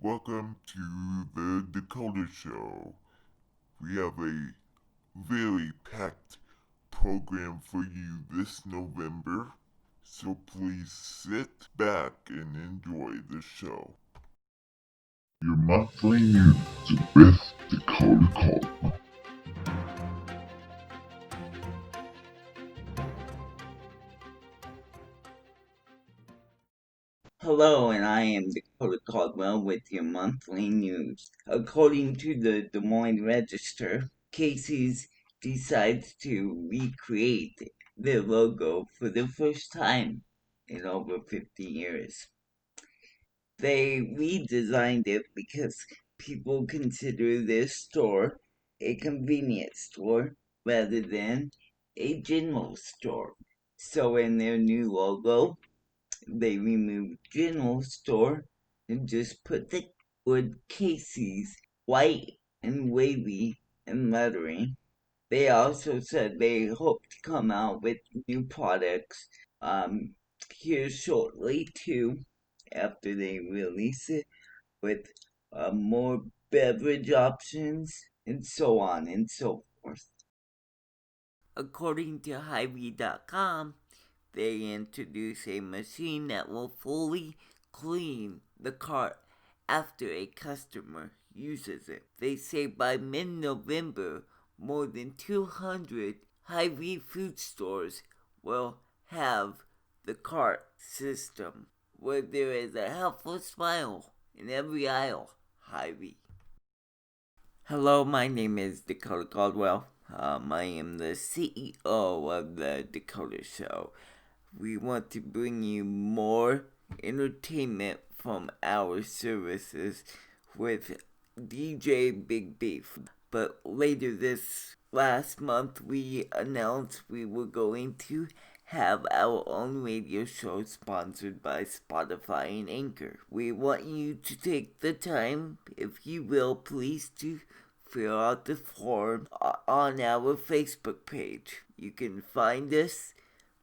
Welcome to the Dakota Show. We have a very packed program for you this November, so please sit back and enjoy the show. Your monthly news with Dakota Caldwell. Hello, and I am Dakota Caldwell with your monthly news. According to the Des Moines Register, Casey's decides to recreate their logo for the first time in over 50 years. They redesigned it because people consider their store a convenience store rather than a general store. So in their new logo, they removed general store and just put the word Casey's white and wavy and lettering. They also said they hope to come out with new products um, here shortly too, after they release it, with more beverage options and so on and so forth. According to Hy-Vee.com, they introduce a machine that will fully clean the cart after a customer uses it. They say by mid-November, more than 200 Hy-Vee food stores will have the cart system, where there is a helpful smile in every aisle. Hy-Vee. Hello, my name is Dakota Caldwell. I am the CEO of the Dakota Show. We want to bring you more entertainment from our services with DJ Big Beef. But later this last month, we announced we were going to have our own radio show sponsored by Spotify and Anchor. We want you to take the time, if you will, please, to fill out the form on our Facebook page. You can find us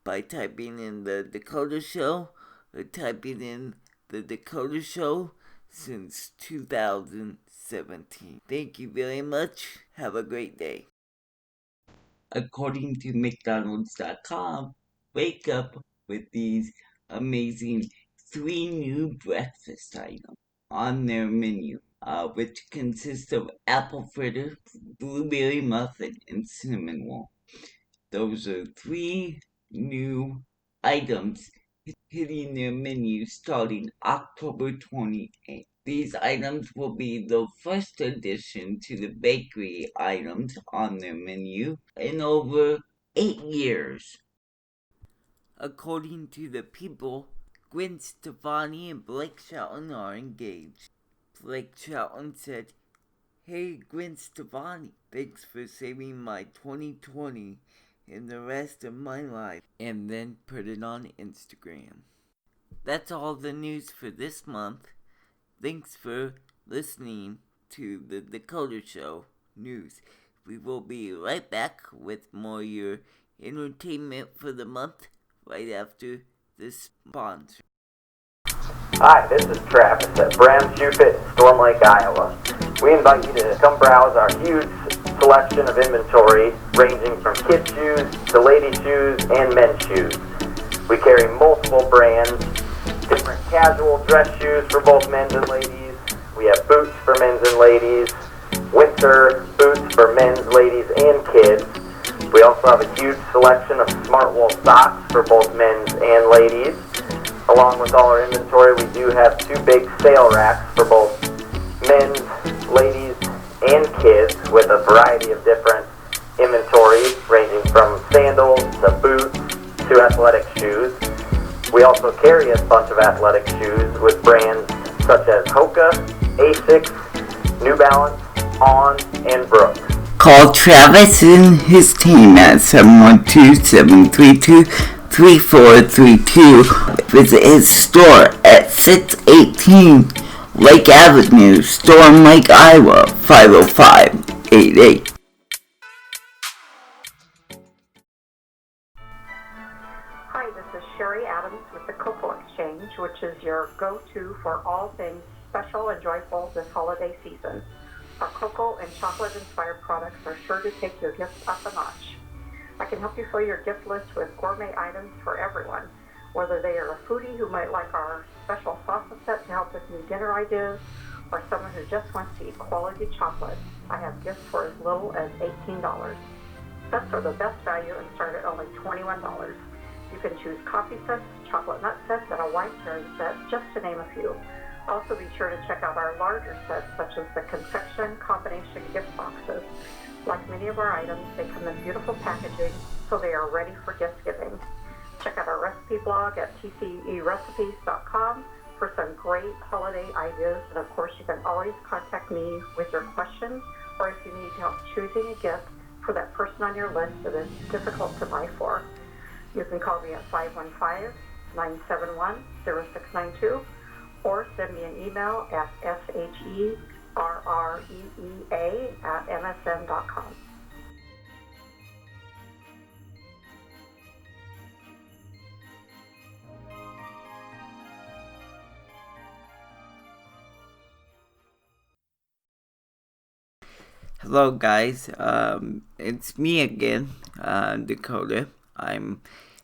by typing in the Dakota Show or typing in the Dakota Show since 2017. Thank you very much. Have a great day. According to McDonald's.com, wake up with these amazing 3 new breakfast items on their menu, which consist of apple fritter, blueberry muffin, and cinnamon roll. Those are 3 new items hitting their menu starting October 28th. These items will be the first addition to the bakery items on their menu in over 8 years. According to the People, Gwen Stefani and Blake Shelton are engaged. Blake Shelton said, "Hey Gwen Stefani, thanks for saving my 2020 and the rest of my life," and then put it on Instagram. That's all the news for this month. Thanks for listening to the Dakota Show news. We will be right back with more your entertainment for the month right after this sponsor. Hi, this is Travis at Bram Shoe Fit in Storm Lake, Iowa. We invite you to come browse our huge selection of inventory ranging from kids' shoes to lady shoes and men's shoes. We carry multiple brands, different casual dress shoes for both men's and ladies. We have boots for men's and ladies, winter boots for men's, ladies, and kids. We also have a huge selection of smart wool socks for both men's and ladies. Along with all our inventory, we do have 2 big sale racks for both men's, ladies, and kids with a variety of different inventory ranging from sandals to boots to athletic shoes. We also carry a bunch of athletic shoes with brands such as Hoka, Asics, New Balance, On, and Brooks. Call Travis and his team at 712-732-3432. Visit his store at 618 Lake Avenue, Storm Lake, Iowa, 50588. Hi, this is Sherry Adams with the Cocoa Exchange, which is your go-to for all things special and joyful this holiday season. Our cocoa and chocolate-inspired products are sure to take your gifts up a notch. I can help you fill your gift list with gourmet items for everyone, whether they are a foodie who might like our special salsa set to help with new dinner ideas, or someone who just wants to eat quality chocolate. I have gifts for as little as $18. Sets are the best value and start at only $21. You can choose coffee sets, chocolate nut sets, and a wine pairing set, just to name a few. Also be sure to check out our larger sets, such as the confection combination gift boxes. Like many of our items, they come in beautiful packaging, so they are ready for gift giving. Check out our recipe blog at tcerecipes.com for some great holiday ideas. And of course, you can always contact me with your questions, or if you need help choosing a gift for that person on your list that is difficult to buy for. You can call me at 515-971-0692 or send me an email at sherreea@msn.com. Hello guys, it's me again, Dakota. I'm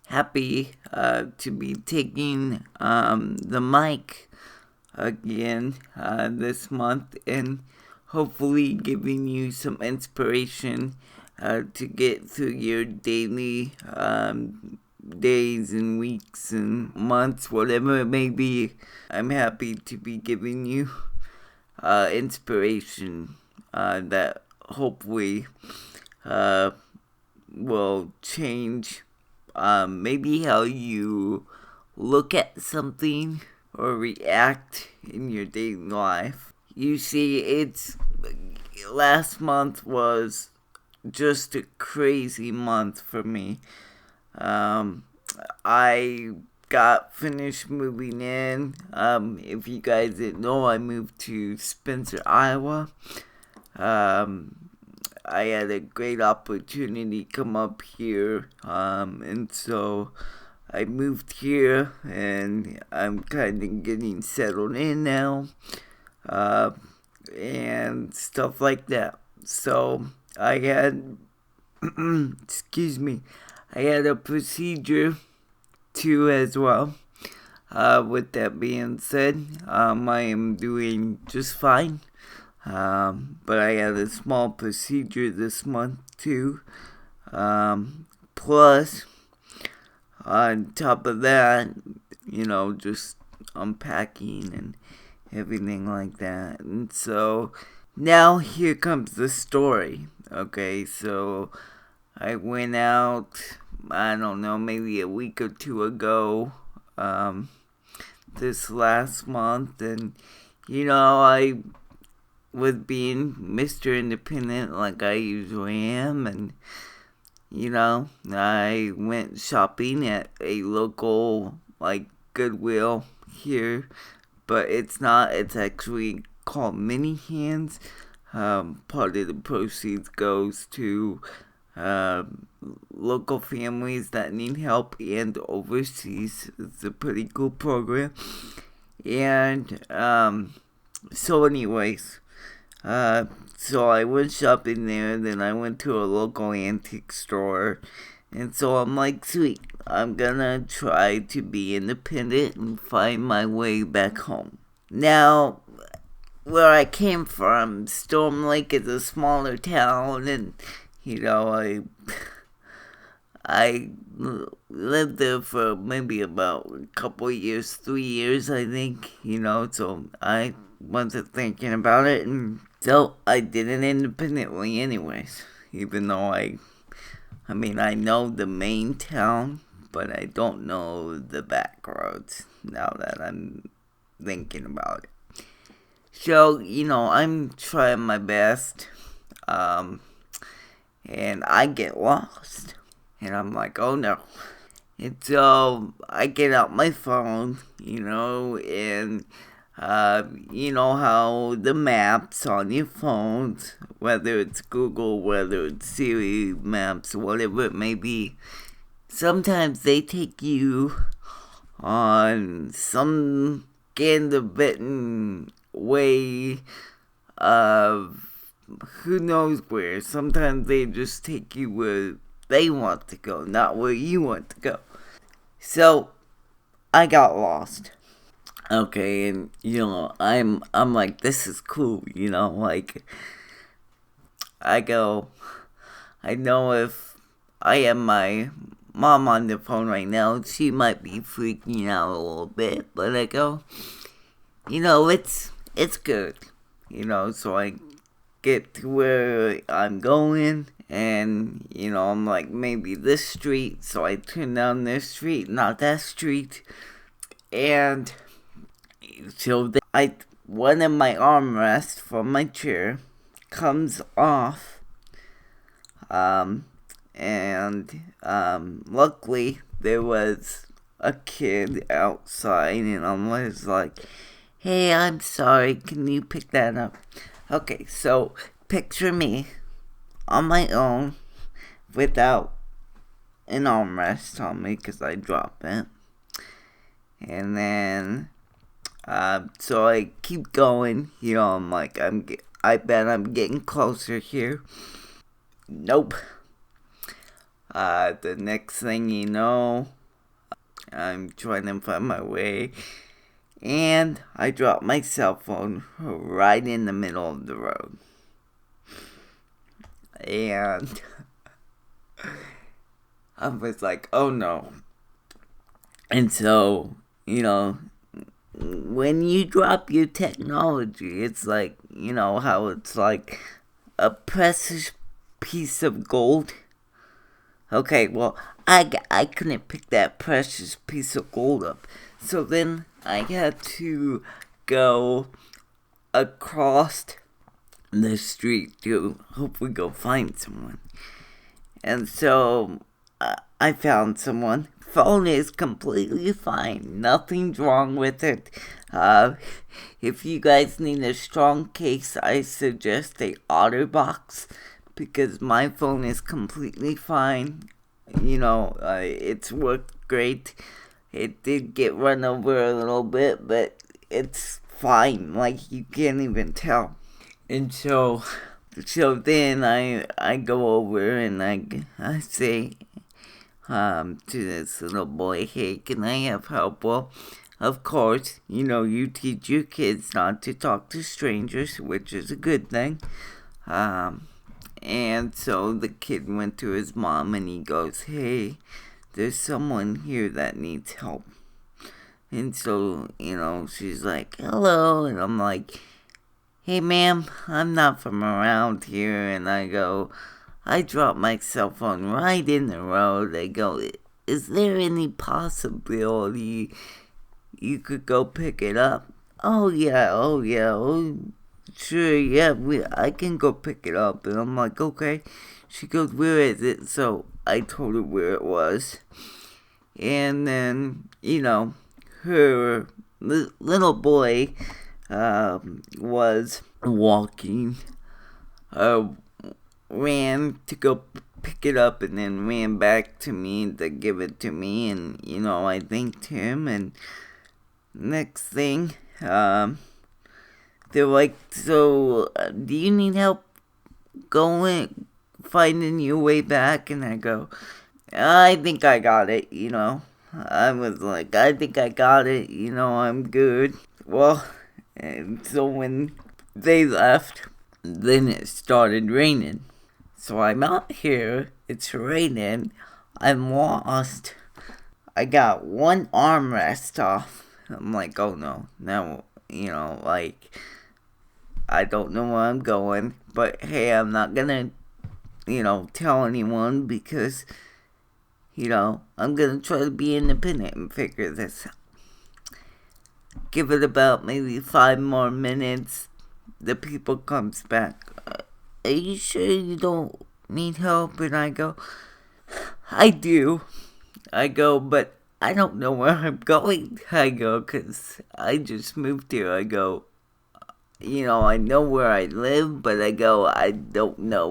happy to be taking the mic again this month and hopefully giving you some inspiration to get through your daily days and weeks and months, whatever it may be. I'm happy to be giving you inspiration that hopefully will change maybe how you look at something or react in your daily life. You see, last month was just a crazy month for me. I got finished moving in. If you guys didn't know, I moved to Spencer, Iowa. I had a great opportunity come up here, and so I moved here, and I'm kind of getting settled in now, and stuff like that. So I had, excuse me, I had a procedure too as well. With that being said, I am doing just fine. But I had a small procedure this month too. Plus, on top of that, just unpacking and everything like that. And so, now here comes the story. Okay, so I went out, I don't know, maybe a week or two ago, this last month, and, I was being Mr. Independent like I usually am, and I went shopping at a local Goodwill here, but it's actually called Mini Hands. Part of the proceeds goes to local families that need help and overseas. It's a pretty cool program. And so anyways, so I went shopping there, then I went to a local antique store, and so I'm like, sweet, I'm gonna try to be independent and find my way back home. Now, where I came from, Storm Lake is a smaller town, and, I lived there for maybe about a couple years, 3 years, I think, so I wasn't thinking about it, and so I did it independently anyways, even though I know the main town, but I don't know the back roads now that I'm thinking about it. So, I'm trying my best, and I get lost, and I'm like, oh no. And so I get out my phone, and you know how the maps on your phones, whether it's Google, whether it's Siri maps, whatever it may be, sometimes they take you on some kind of bitten way of who knows where. Sometimes they just take you where they want to go, not where you want to go. So I got lost. Okay, and I'm like, this is cool, like I know if I have my mom on the phone right now, she might be freaking out a little bit, but I go, it's good, so I get to where I'm going, and, I'm like, maybe this street, so I turn down this street, not that street, and so one of my armrests from my chair comes off, and luckily there was a kid outside, and I was like, hey, I'm sorry, can you pick that up? Okay, so picture me on my own without an armrest on me because I dropped it, and then so I keep going, I'm like, I bet I'm getting closer here. Nope. The next thing you know, I'm trying to find my way, and I dropped my cell phone right in the middle of the road. And I was like, oh no. And so, when you drop your technology, it's like, how it's like a precious piece of gold. Okay, well, I couldn't pick that precious piece of gold up. So then I had to go across the street to hopefully go find someone. And so I found someone. Phone is completely fine. Nothing's wrong with it. If you guys need a strong case, I suggest a OtterBox, because my phone is completely fine. It's worked great. It did get run over a little bit, but it's fine. Like, you can't even tell. And so then I go over and I say to this little boy, hey, can I have help? Well, of course, you teach your kids not to talk to strangers, which is a good thing. And so the kid went to his mom and he goes, hey, there's someone here that needs help. And so, she's like, hello. And I'm like, hey, ma'am, I'm not from around here. And I go, I dropped my cell phone right in the road. I go, is there any possibility you could go pick it up? Oh, yeah, sure, yeah, I can go pick it up. And I'm like, okay. She goes, where is it? So I told her where it was. And then, her little boy was walking, ran to go pick it up, and then ran back to me to give it to me. And, I thanked him. And next thing, they're like, so, do you need help going, finding your way back? And I go, I think I got it, I was like, I think I got it, I'm good. Well, and so when they left, then it started raining. So I'm out here, it's raining, I'm lost. I got one armrest off. I'm like, oh no, now, I don't know where I'm going, but hey, I'm not gonna, tell anyone because, I'm gonna try to be independent and figure this out. Give it about maybe 5 more minutes, the people comes back. Are you sure you don't need help? And I go, I do. I go, but I don't know where I'm going. I go, because I just moved here. I go, I know where I live, but I go, I don't know,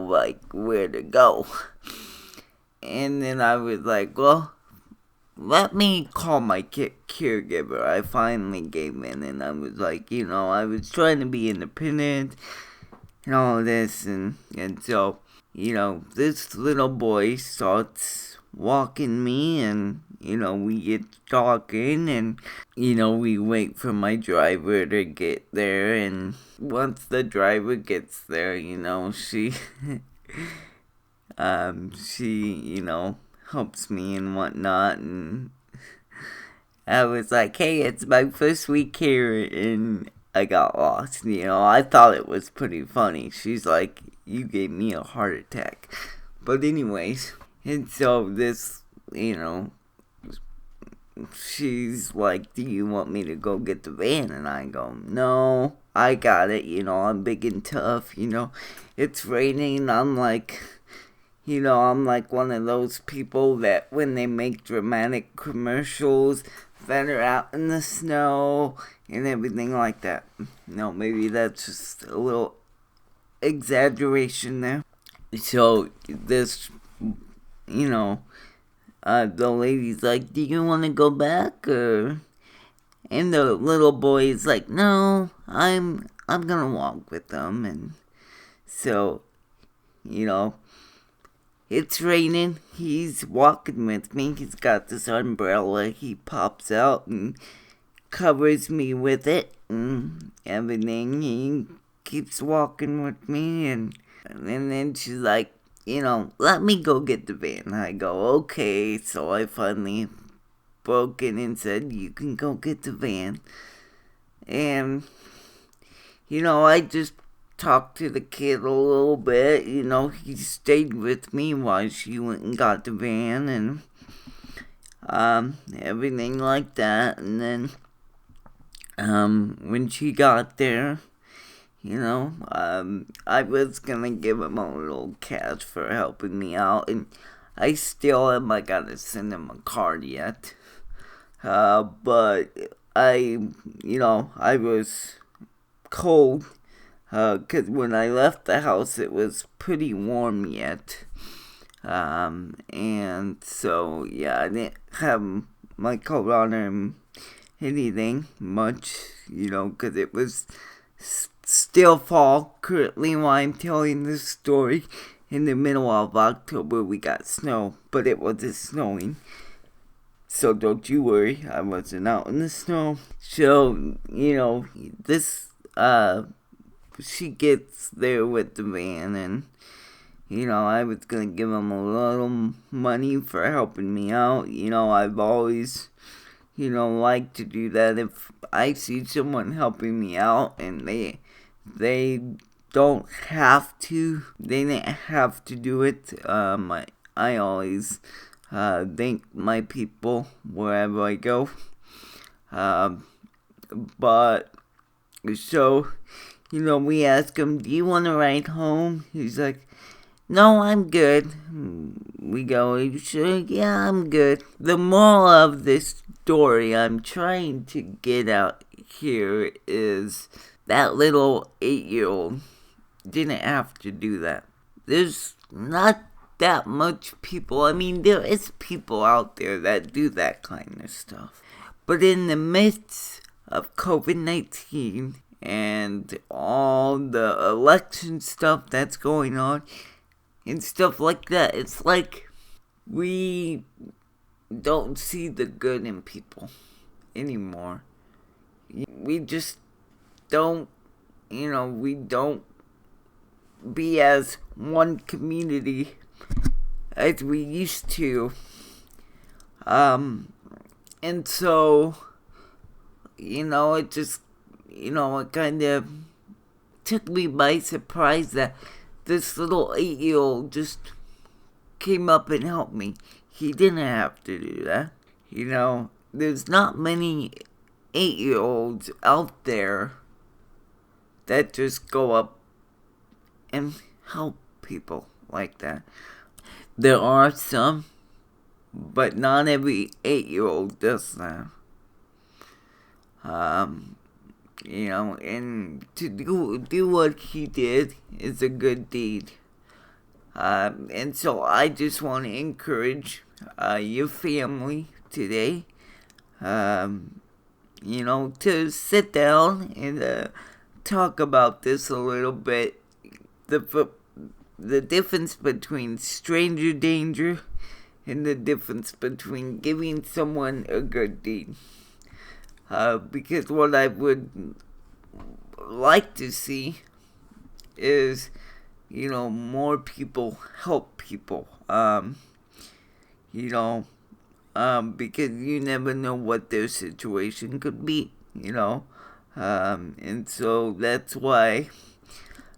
where to go. And then I was like, well, let me call my caregiver. I finally gave in, and I was like, I was trying to be independent and all this, and so, this little boy starts walking me, and, we get talking, and, we wait for my driver to get there, and once the driver gets there, she, she, helps me and whatnot, and I was like, hey, it's my first week here, and I got lost, I thought it was pretty funny. She's like, you gave me a heart attack. But anyways, and so this, she's like, do you want me to go get the van? And I go, no, I got it, I'm big and tough, it's raining. I'm like one of those people that when they make dramatic commercials that are out in the snow and everything like that. Maybe that's just a little exaggeration there. So this, the lady's like, do you want to go back? And the little boy is like, no, I'm gonna walk with them. And so, it's raining. He's walking with me. He's got this umbrella. He pops out and covers me with it and everything. He keeps walking with me, and then she's like, let me go get the van. I go, okay. So I finally broke in and said, you can go get the van. And, I just talked to the kid a little bit. He stayed with me while she went and got the van and everything like that. And then when she got there, I was gonna give him a little cash for helping me out, and I still am. I gotta send him a card yet. But I was cold. Because when I left the house, it was pretty warm yet. And so, yeah, I didn't have my coat on or anything much, because it was still fall currently while I'm telling this story. In the middle of October, we got snow, but it wasn't snowing. So don't you worry, I wasn't out in the snow. So, this, she gets there with the van, and I was gonna give him a little money for helping me out. I've always liked to do that. If I see someone helping me out and they don't have to, they didn't have to do it. I always thank my people wherever I go. But so, we ask him, do you want to ride home? He's like, no, I'm good. We go, are you sure? Yeah, I'm good. The moral of this story I'm trying to get out here is that little 8-year-old didn't have to do that. There's not that much people. I mean, there is people out there that do that kind of stuff. But in the midst of COVID-19 and all the election stuff that's going on and stuff like that, it's like we don't see the good in people anymore. We just don't, we don't be as one community as we used to. And so, it just, it kind of took me by surprise that this little 8-year-old just came up and helped me. He didn't have to do that. There's not many 8-year-olds out there that just go up and help people like that. There are some, but not every 8-year-old does that. And to do what he did is a good deed. And so I just want to encourage your family today. To sit down and talk about this a little bit. The difference between stranger danger and the difference between giving someone a good deed. Because what I would like to see is, more people help people. Because you never know what their situation could be, and so that's why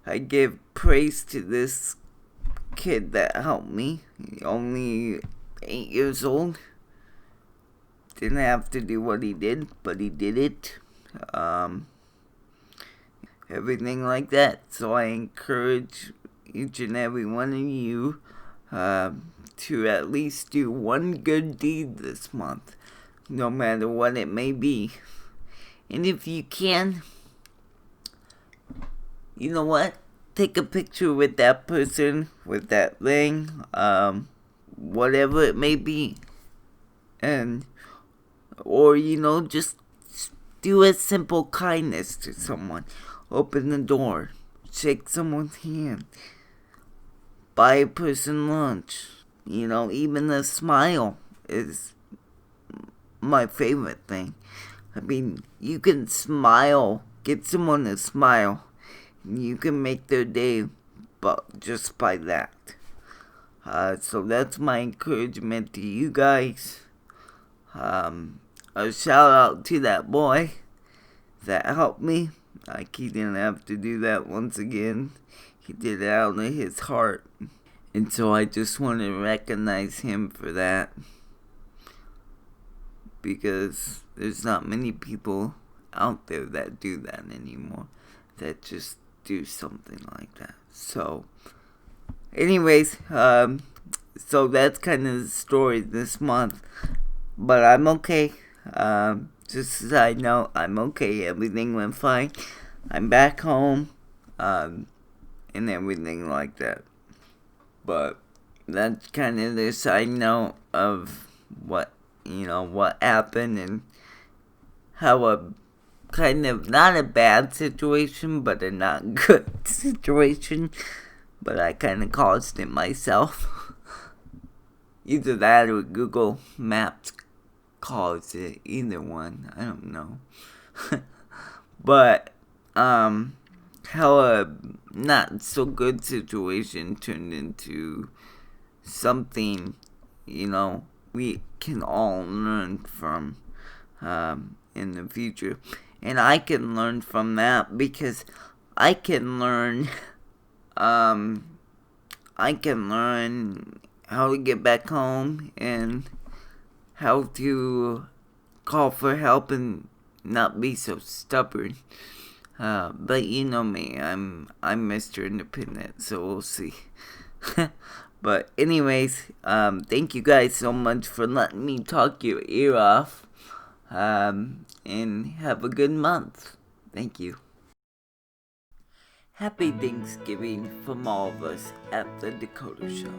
I give praise to this kid that helped me. Only 8 years old. Didn't have to do what he did, but he did it. Everything like that. So I encourage each and every one of you to at least do one good deed this month, no matter what it may be. And if you can, you know what? Take a picture with that person, with that thing, whatever it may be. Or just do a simple kindness to someone. Open the door, shake someone's hand, buy a person lunch. Even a smile is my favorite thing. I mean, you can smile, get someone to smile, and you can make their day but just by that. So that's my encouragement to you guys. A shout out to that boy that helped me. Like, he didn't have to do that once again. He did it out of his heart. And so I just want to recognize him for that. Because there's not many people out there that do that anymore. That just do something like that. So, anyways, so that's kind of the story this month. But I'm okay. Just as I know, I'm okay. Everything went fine. I'm back home. And everything like that. But that's kind of the side note of what happened and how a kind of not a bad situation, but a not good situation. But I kind of caused it myself. Either that or Google Maps caused it. Either one. I don't know. But, how a not so good situation turned into something, we can all learn from in the future. And I can learn from that because I can learn how to get back home and how to call for help and not be so stubborn. But you know me, I'm Mr. Independent, so we'll see. But anyways, thank you guys so much for letting me talk your ear off. And have a good month. Thank you. Happy Thanksgiving from all of us at the Dakota Show.